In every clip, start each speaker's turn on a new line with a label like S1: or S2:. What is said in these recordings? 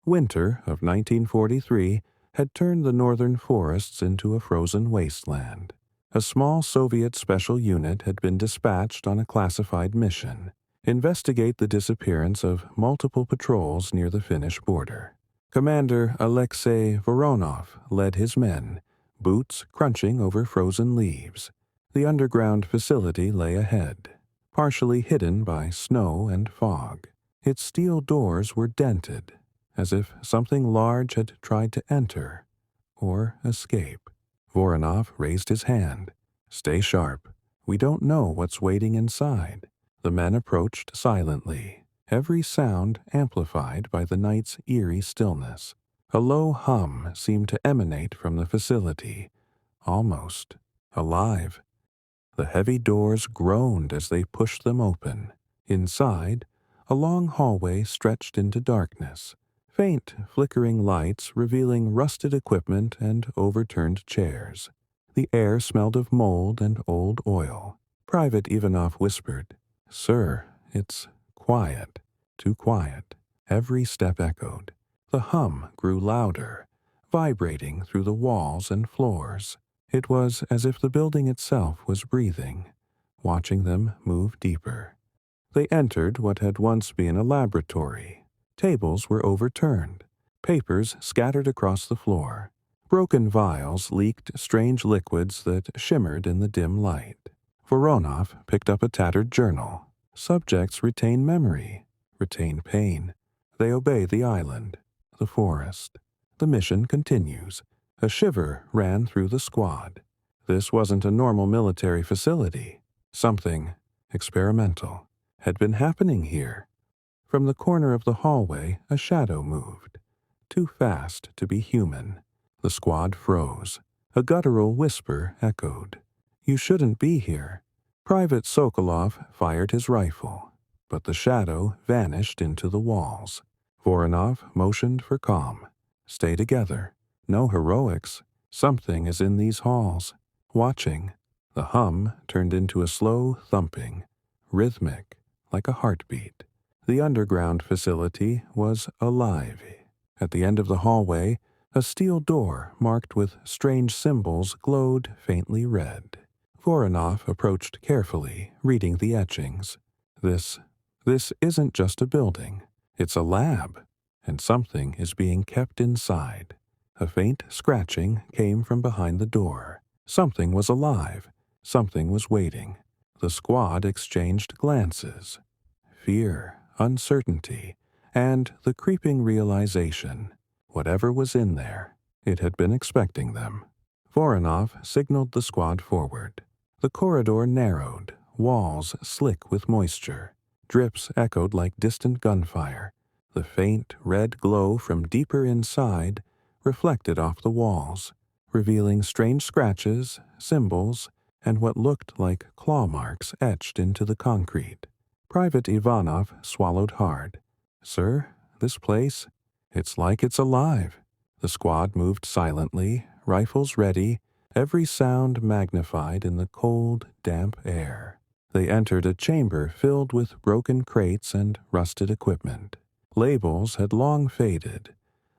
S1: Winter of 1943 had turned the northern forests into a frozen wasteland. A small Soviet special unit had been dispatched on a classified mission: investigate the disappearance of multiple patrols near the Finnish border. Commander Alexei Voronov led his men, boots crunching over frozen leaves. The underground facility lay ahead, partially hidden by snow and fog. Its steel doors were dented, as if something large had tried to enter or escape. Voronov raised his hand. "Stay sharp. We don't know what's waiting inside." The men approached silently, every sound amplified by the night's eerie stillness. A low hum seemed to emanate from the facility, almost alive. The heavy doors groaned as they pushed them open. Inside, a long hallway stretched into darkness, faint flickering lights revealing rusted equipment and overturned chairs. The air smelled of mold and old oil. Private Ivanov whispered, "Sir, it's quiet, too quiet." Every step echoed. The hum grew louder, vibrating through the walls and floors. It was as if the building itself was breathing, watching them move deeper. They entered what had once been a laboratory. Tables were overturned, papers scattered across the floor. Broken vials leaked strange liquids that shimmered in the dim light. Voronov picked up a tattered journal. Subjects retain memory, retain pain. They obey the island, the forest. The mission continues. A shiver ran through the squad. This wasn't a normal military facility. Something experimental had been happening here. From the corner of the hallway, a shadow moved, too fast to be human. The squad froze. A guttural whisper echoed. "You shouldn't be here." Private Sokolov fired his rifle, but the shadow vanished into the walls. Voronov motioned for calm. "Stay together. No heroics. Something is in these halls, watching." The hum turned into a slow thumping, rhythmic, like a heartbeat. The underground facility was alive. At the end of the hallway, a steel door marked with strange symbols glowed faintly red. Voronov approached carefully, reading the etchings. This isn't just a building. It's a lab, and something is being kept inside. A faint scratching came from behind the door. Something was alive. Something was waiting. The squad exchanged glances. Fear, uncertainty, and the creeping realization. Whatever was in there, it had been expecting them. Voronov signaled the squad forward. The corridor narrowed, walls slick with moisture. Drips echoed like distant gunfire. The faint red glow from deeper inside reflected off the walls, revealing strange scratches, symbols, and what looked like claw marks etched into the concrete. Private Ivanov swallowed hard. "Sir, this place, it's like it's alive." The squad moved silently, rifles ready, every sound magnified in the cold, damp air. They entered a chamber filled with broken crates and rusted equipment. Labels had long faded,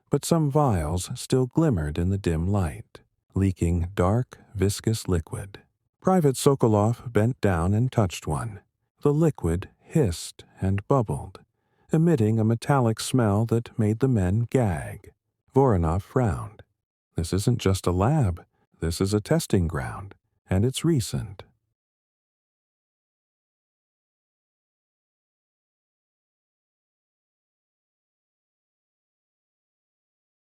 S1: but some vials still glimmered in the dim light, leaking dark, viscous liquid. Private Sokolov bent down and touched one. The liquid hissed and bubbled, emitting a metallic smell that made the men gag. Voronov frowned. "This isn't just a lab. This is a testing ground, and it's recent."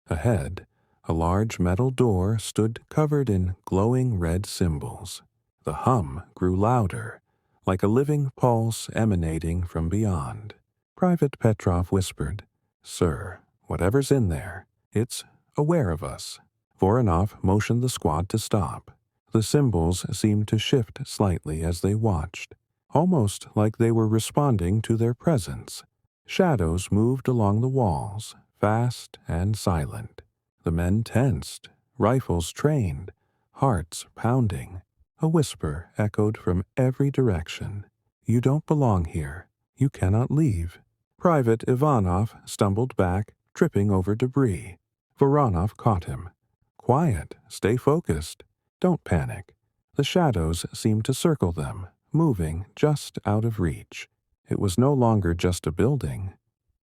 S1: Ahead, a large metal door stood covered in glowing red symbols. The hum grew louder, like a living pulse emanating from beyond. Private Petrov whispered, "Sir, whatever's in there, it's aware of us." Voronov motioned the squad to stop. The symbols seemed to shift slightly as they watched, almost like they were responding to their presence. Shadows moved along the walls, fast and silent. The men tensed, rifles trained, hearts pounding. A whisper echoed from every direction. "You don't belong here. You cannot leave." Private Ivanov stumbled back, tripping over debris. Voronov caught him. Quiet, stay focused. Don't panic. The shadows seemed to circle them, moving just out of reach. It was no longer just a building.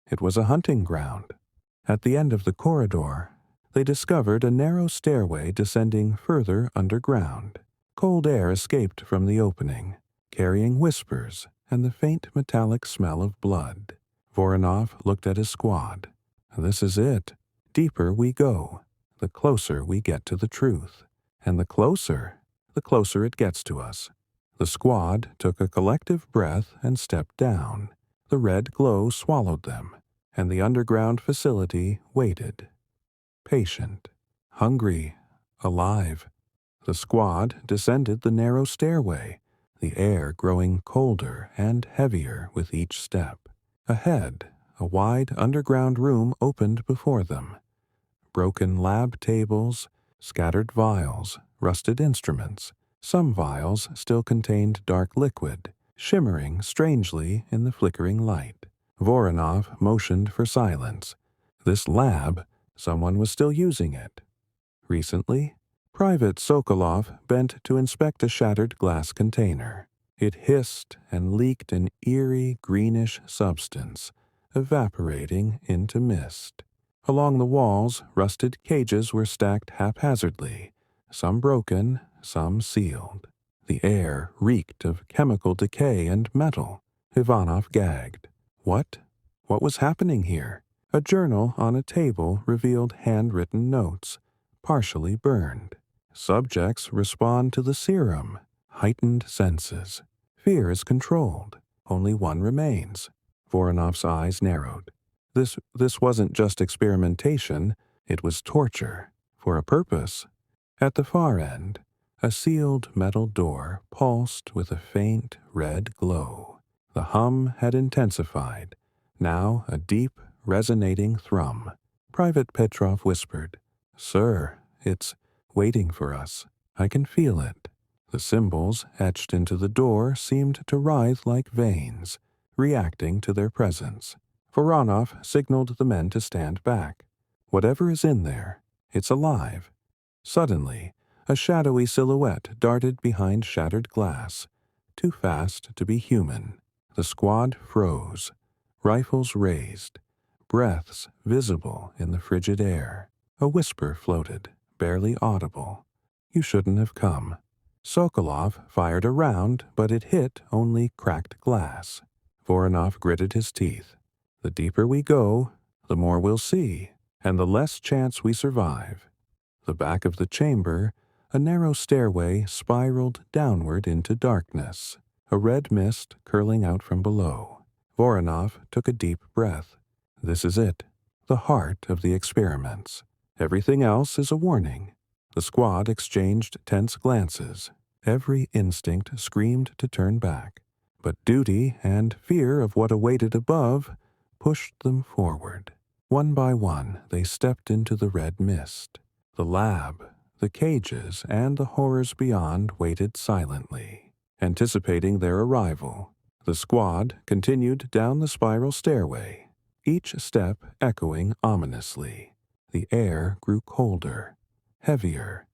S1: It was a hunting ground. At the end of the corridor, they discovered a narrow stairway descending further underground. Cold air escaped from the opening, carrying whispers and the faint metallic smell of blood. Voronov looked at his squad. This is it. Deeper we go, the closer we get to the truth. And the closer it gets to us. The squad took a collective breath and stepped down. The red glow swallowed them, and the underground facility waited. Patient, hungry, alive. The squad descended the narrow stairway, the air growing colder and heavier with each step. Ahead, a wide underground room opened before them. Broken lab tables, scattered vials, rusted instruments. Some vials still contained dark liquid, shimmering strangely in the flickering light. Voronov motioned for silence. This lab, someone was still using it. Recently, Private Sokolov bent to inspect a shattered glass container. It hissed and leaked an eerie greenish substance, evaporating into mist. Along the walls, rusted cages were stacked haphazardly, some broken, some sealed. The air reeked of chemical decay and metal. Ivanov gagged. What? What was happening here? A journal on a table revealed handwritten notes, partially burned. Subjects respond to the serum. Heightened senses. Fear is controlled. Only one remains. Voronov's eyes narrowed. This wasn't just experimentation, it was torture, for a purpose. At the far end, a sealed metal door pulsed with a faint red glow. The hum had intensified, now a deep, resonating thrum. Private Petrov whispered, "Sir, it's waiting for us. I can feel it." The symbols etched into the door seemed to writhe like veins, reacting to their presence. Voronov signaled the men to stand back. Whatever is in there, it's alive. Suddenly, a shadowy silhouette darted behind shattered glass, too fast to be human. The squad froze, rifles raised, breaths visible in the frigid air. A whisper floated, barely audible. "You shouldn't have come." Sokolov fired a round, but it hit only cracked glass. Voronov gritted his teeth. The deeper we go, the more we'll see, and the less chance we survive. The back of the chamber, a narrow stairway spiraled downward into darkness, a red mist curling out from below. Voronov took a deep breath. This is it, the heart of the experiments. Everything else is a warning. The squad exchanged tense glances. Every instinct screamed to turn back. But duty and fear of what awaited above pushed them forward. One by one, they stepped into the red mist. The lab, the cages, and the horrors beyond waited silently, anticipating their arrival. The squad continued down the spiral stairway, each step echoing ominously. The air grew colder, heavier,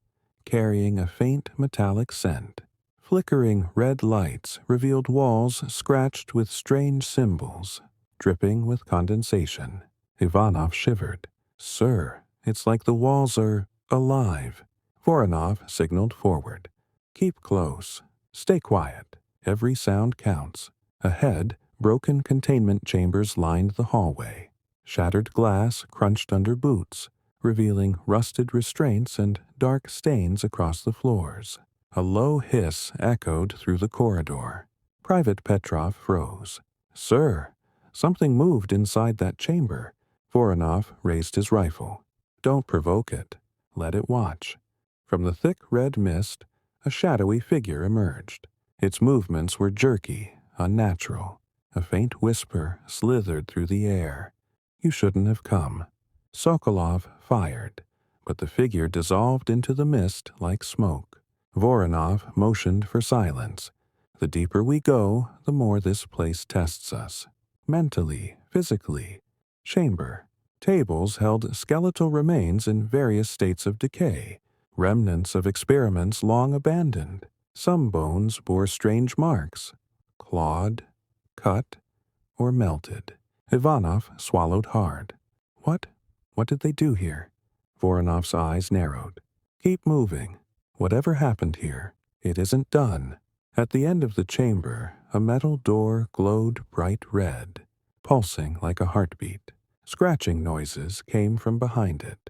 S1: carrying a faint metallic scent. Flickering red lights revealed walls scratched with strange symbols, dripping with condensation. Ivanov shivered. "Sir, it's like the walls are alive." Voronov signaled forward. "Keep close. Stay quiet. Every sound counts." Ahead, broken containment chambers lined the hallway. Shattered glass crunched under boots, revealing rusted restraints and dark stains across the floors. A low hiss echoed through the corridor. Private Petrov froze. "Sir, something moved inside that chamber." Voronov raised his rifle. "Don't provoke it. Let it watch." From the thick red mist, a shadowy figure emerged. Its movements were jerky, unnatural. A faint whisper slithered through the air. "You shouldn't have come." Sokolov fired, but the figure dissolved into the mist like smoke. Voronov motioned for silence. The deeper we go, the more this place tests us. Mentally, physically. Chamber. Tables held skeletal remains in various states of decay, remnants of experiments long abandoned. Some bones bore strange marks, clawed, cut, or melted. Ivanov swallowed hard. What did they do here? Voronov's eyes narrowed. Keep moving. Whatever happened here, it isn't done. At the end of the chamber, a metal door glowed bright red, pulsing like a heartbeat. Scratching noises came from behind it.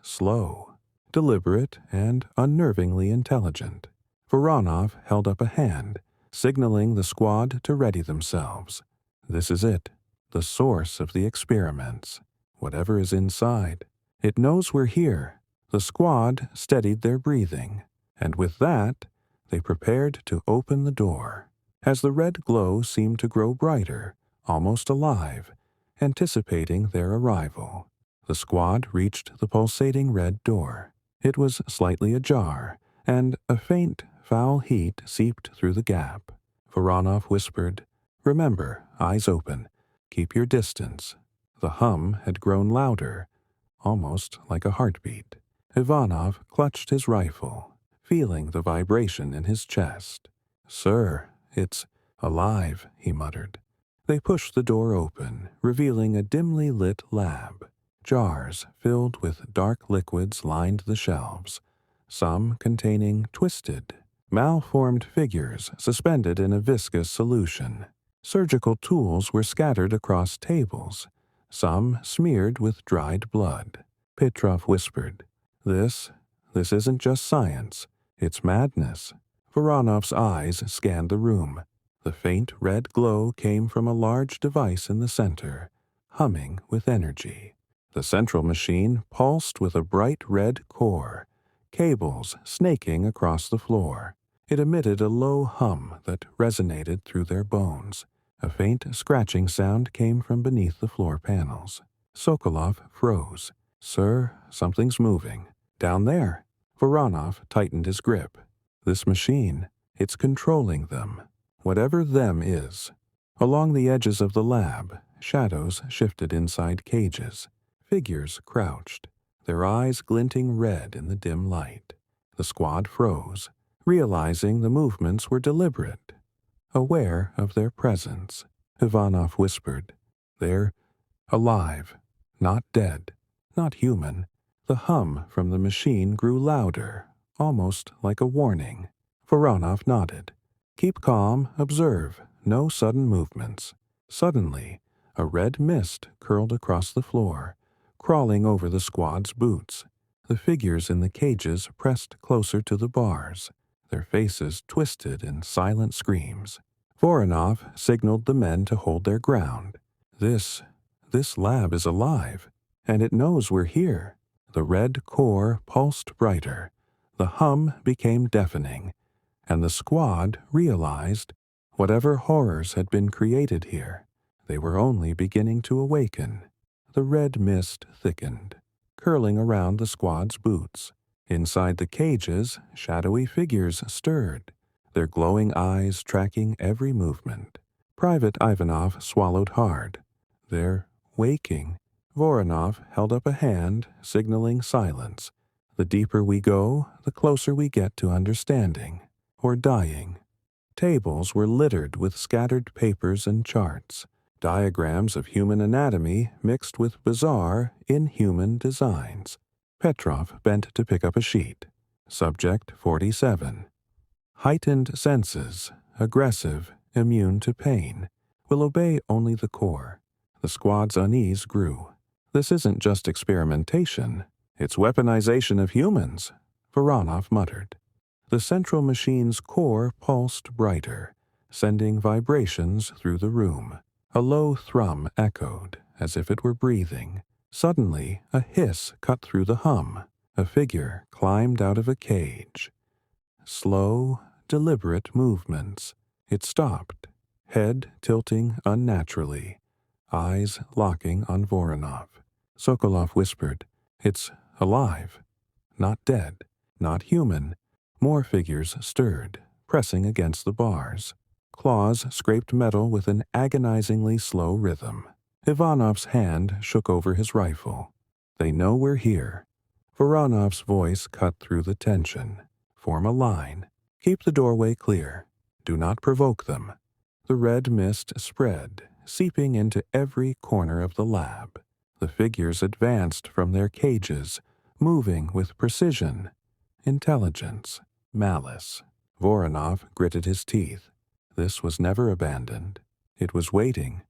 S1: Slow, deliberate, and unnervingly intelligent. Voronov held up a hand, signaling the squad to ready themselves. This is it, the source of the experiments. Whatever is inside. It knows we're here. The squad steadied their breathing, and with that, they prepared to open the door. As the red glow seemed to grow brighter, almost alive, anticipating their arrival, the squad reached the pulsating red door. It was slightly ajar, and a faint, foul heat seeped through the gap. Voronov whispered, "Remember, eyes open. Keep your distance." The hum had grown louder, almost like a heartbeat. Ivanov clutched his rifle, feeling the vibration in his chest. "Sir, it's alive," he muttered. They pushed the door open, revealing a dimly lit lab. Jars filled with dark liquids lined the shelves, some containing twisted, malformed figures suspended in a viscous solution. Surgical tools were scattered across tables, some smeared with dried blood. Petrov whispered, This isn't just science, it's madness." Voronov's eyes scanned the room. The faint red glow came from a large device in the center, humming with energy. The central machine pulsed with a bright red core, cables snaking across the floor. It emitted a low hum that resonated through their bones. A faint scratching sound came from beneath the floor panels. Sokolov froze. "Sir, something's moving. Down there." Voronov tightened his grip. "This machine, it's controlling them. Whatever them is." Along the edges of the lab, shadows shifted inside cages. Figures crouched, their eyes glinting red in the dim light. The squad froze, realizing the movements were deliberate. Aware of their presence, Ivanov whispered, "They're alive, not dead, not human." The hum from the machine grew louder, almost like a warning. Voronov nodded. "Keep calm, observe, no sudden movements." Suddenly, a red mist curled across the floor, crawling over the squad's boots. The figures in the cages pressed closer to the bars, their faces twisted in silent screams. Voronov signaled the men to hold their ground. This lab is alive, and it knows we're here." The red core pulsed brighter. The hum became deafening, and the squad realized whatever horrors had been created here, they were only beginning to awaken. The red mist thickened, curling around the squad's boots. Inside the cages, shadowy figures stirred, their glowing eyes tracking every movement. Private Ivanov swallowed hard. "They're waking." Voronov held up a hand, signaling silence. "The deeper we go, the closer we get to understanding, or dying." Tables were littered with scattered papers and charts, diagrams of human anatomy mixed with bizarre, inhuman designs. Petrov bent to pick up a sheet. Subject 47. Heightened senses, aggressive, immune to pain, will obey only the core. The squad's unease grew. "This isn't just experimentation, it's weaponization of humans," Voronov muttered. The central machine's core pulsed brighter, sending vibrations through the room. A low thrum echoed, as if it were breathing. Suddenly, a hiss cut through the hum. A figure climbed out of a cage. Slow, deliberate movements. It stopped, head tilting unnaturally, eyes locking on Voronov. Sokolov whispered, "It's alive. Not dead, not human." More figures stirred, pressing against the bars. Claws scraped metal with an agonizingly slow rhythm. Ivanov's hand shook over his rifle. They know we're here. Voronov's voice cut through the tension. Form a line. Keep the doorway clear. Do not provoke them. The red mist spread, seeping into every corner of the lab. The figures advanced from their cages, moving with precision, intelligence, malice. Voronov gritted his teeth. This was never abandoned. It was waiting.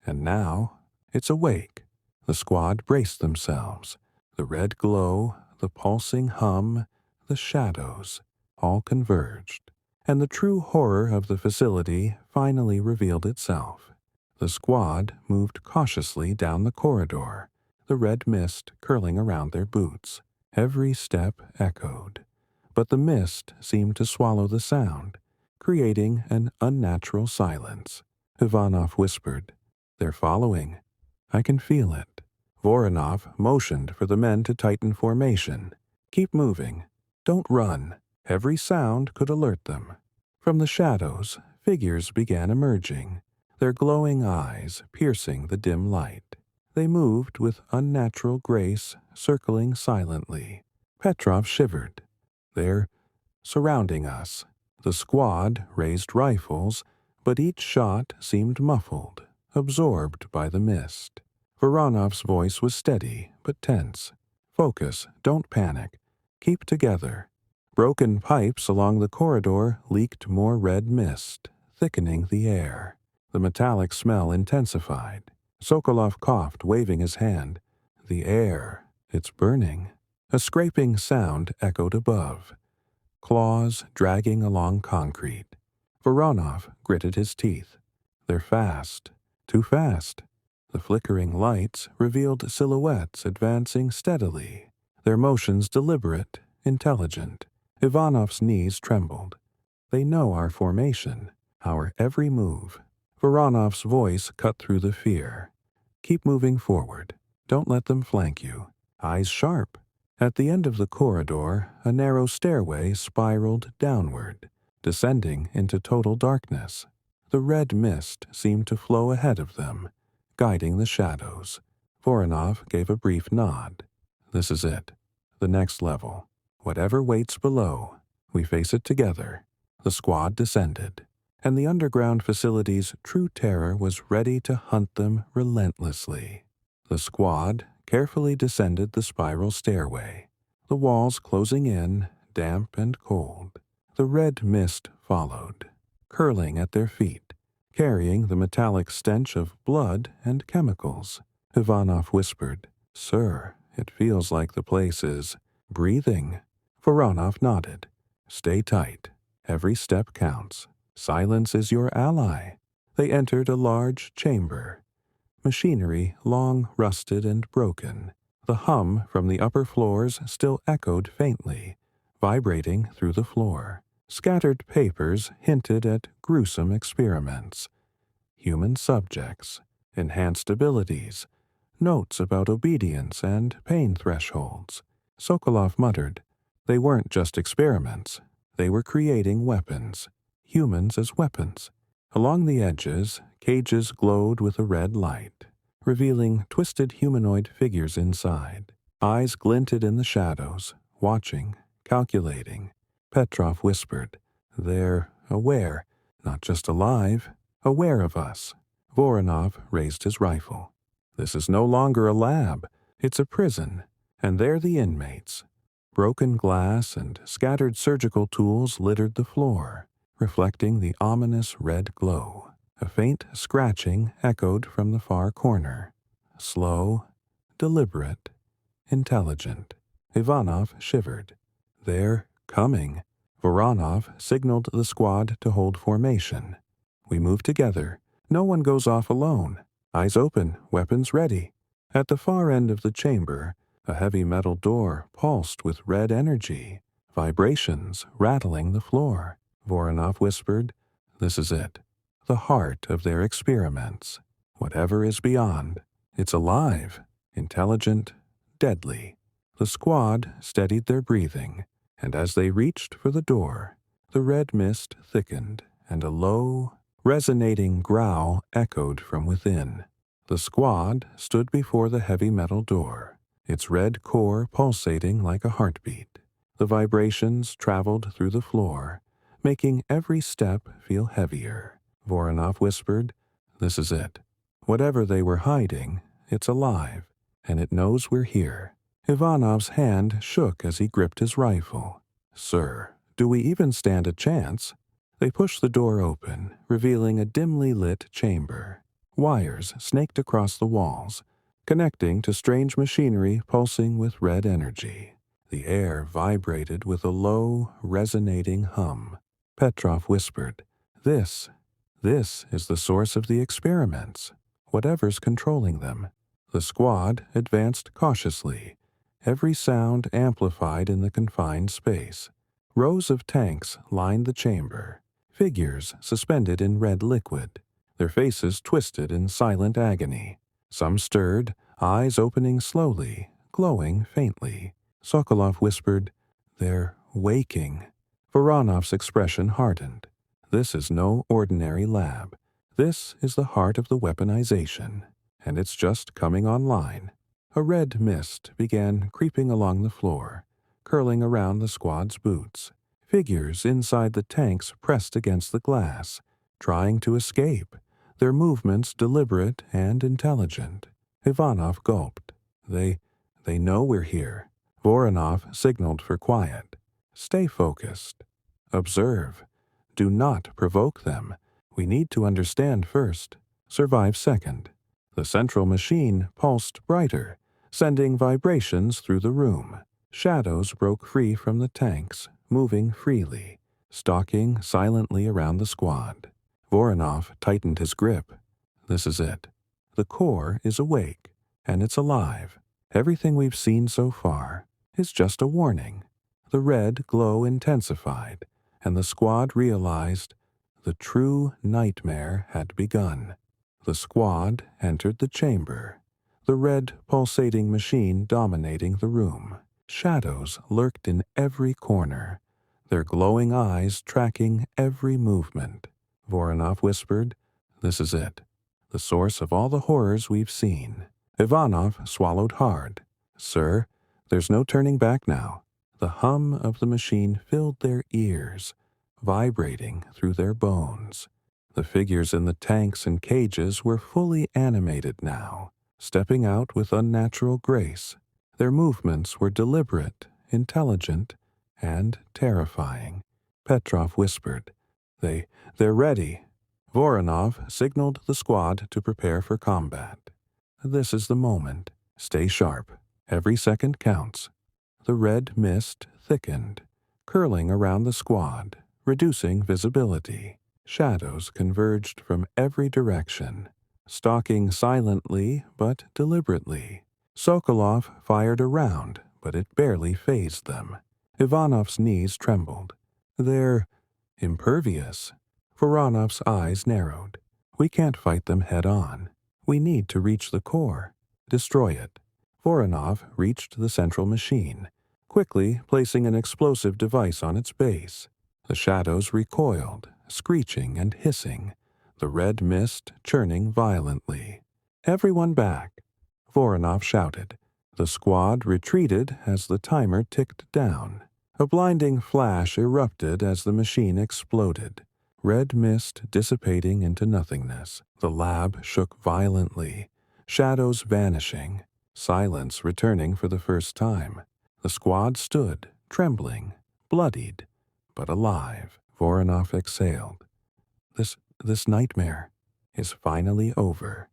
S1: And now, it's awake. The squad braced themselves. The red glow, the pulsing hum, the shadows, all converged. And the true horror of the facility finally revealed itself. The squad moved cautiously down the corridor, the red mist curling around their boots. Every step echoed. But the mist seemed to swallow the sound, creating an unnatural silence. Ivanov whispered, "They're following. I can feel it." Voronov motioned for the men to tighten formation. "Keep moving. Don't run." Every sound could alert them. From the shadows, figures began emerging, their glowing eyes piercing the dim light. They moved with unnatural grace, circling silently. Petrov shivered. They're surrounding us. The squad raised rifles, but each shot seemed muffled, absorbed by the mist. Voronov's voice was steady, but tense. "Focus, don't panic. Keep together." Broken pipes along the corridor leaked more red mist, thickening the air. The metallic smell intensified. Sokolov coughed, waving his hand. "The air, it's burning." A scraping sound echoed above. Claws dragging along concrete. Voronov gritted his teeth. "They're fast. Too fast." The flickering lights revealed silhouettes advancing steadily, their motions deliberate, intelligent. Ivanov's knees trembled. "They know our formation, our every move." Voronov's voice cut through the fear. "Keep moving forward. Don't let them flank you. Eyes sharp." At the end of the corridor, a narrow stairway spiraled downward, descending into total darkness. The red mist seemed to flow ahead of them, guiding the shadows. Voronov gave a brief nod. "This is it. The next level. Whatever waits below, we face it together." The squad descended, and the underground facility's true terror was ready to hunt them relentlessly. The squad carefully descended the spiral stairway, the walls closing in, damp and cold. The red mist followed, curling at their feet, carrying the metallic stench of blood and chemicals. Ivanov whispered, "Sir, it feels like the place is breathing." Voronov nodded. "Stay tight. Every step counts. Silence is your ally." They entered a large chamber. Machinery long rusted and broken. The hum from the upper floors still echoed faintly, vibrating through the floor. Scattered papers hinted at gruesome experiments. Human subjects, enhanced abilities, notes about obedience and pain thresholds. Sokolov muttered, "They weren't just experiments. They were creating weapons. Humans as weapons." Along the edges, cages glowed with a red light, revealing twisted humanoid figures inside. Eyes glinted in the shadows, watching, calculating. Petrov whispered, "They're aware, not just alive, aware of us." Voronov raised his rifle. "This is no longer a lab. It's a prison, and they're the inmates." Broken glass and scattered surgical tools littered the floor, reflecting the ominous red glow. A faint scratching echoed from the far corner. Slow, deliberate, intelligent. Ivanov shivered. "They're coming." Voronov signaled the squad to hold formation. "We move together. No one goes off alone. Eyes open, weapons ready." At the far end of the chamber, a heavy metal door pulsed with red energy, vibrations rattling the floor. Voronov whispered, "This is it. The heart of their experiments. Whatever is beyond. It's alive, intelligent, deadly." The squad steadied their breathing, and as they reached for the door, the red mist thickened, and a low, resonating growl echoed from within. The squad stood before the heavy metal door, its red core pulsating like a heartbeat. The vibrations traveled through the floor, making every step feel heavier. Voronov whispered, "This is it. Whatever they were hiding, it's alive, and it knows we're here." Ivanov's hand shook as he gripped his rifle. "Sir, do we even stand a chance?" They pushed the door open, revealing a dimly lit chamber. Wires snaked across the walls, connecting to strange machinery pulsing with red energy. The air vibrated with a low, resonating hum. Petrov whispered, This is the source of the experiments, whatever's controlling them." The squad advanced cautiously, every sound amplified in the confined space. Rows of tanks lined the chamber, figures suspended in red liquid, their faces twisted in silent agony. Some stirred, eyes opening slowly, glowing faintly. Sokolov whispered, "They're waking." Voronov's expression hardened. "This is no ordinary lab. This is the heart of the weaponization, and it's just coming online." A red mist began creeping along the floor, curling around the squad's boots. Figures inside the tanks pressed against the glass, trying to escape, their movements deliberate and intelligent. Ivanov gulped. They know we're here." Voronov signaled for quiet. "Stay focused. Observe. Do not provoke them. We need to understand first. Survive second." The central machine pulsed brighter, sending vibrations through the room. Shadows broke free from the tanks, moving freely, stalking silently around the squad. Voronov tightened his grip. "This is it. The core is awake, and it's alive. Everything we've seen so far is just a warning." The red glow intensified, and the squad realized the true nightmare had begun. The squad entered the chamber, the red pulsating machine dominating the room. Shadows lurked in every corner, their glowing eyes tracking every movement. Voronov whispered, "This is it. The source of all the horrors we've seen." Ivanov swallowed hard. "Sir, there's no turning back now." The hum of the machine filled their ears, vibrating through their bones. The figures in the tanks and cages were fully animated now, stepping out with unnatural grace. Their movements were deliberate, intelligent, and terrifying. Petrov whispered, They're ready." Voronov signaled the squad to prepare for combat. "This is the moment. Stay sharp. Every second counts." The red mist thickened, curling around the squad, reducing visibility. Shadows converged from every direction, stalking silently but deliberately. Sokolov fired a round, but it barely fazed them. Ivanov's knees trembled. "They're impervious." Voronov's eyes narrowed. "We can't fight them head-on. We need to reach the core. Destroy it." Voronov reached the central machine, quickly placing an explosive device on its base. The shadows recoiled, screeching and hissing, the red mist churning violently. "Everyone back!" Voronov shouted. The squad retreated as the timer ticked down. A blinding flash erupted as the machine exploded, red mist dissipating into nothingness. The lab shook violently, shadows vanishing, silence returning for the first time. The squad stood, trembling, bloodied, but alive. Voronov exhaled. This nightmare is finally over."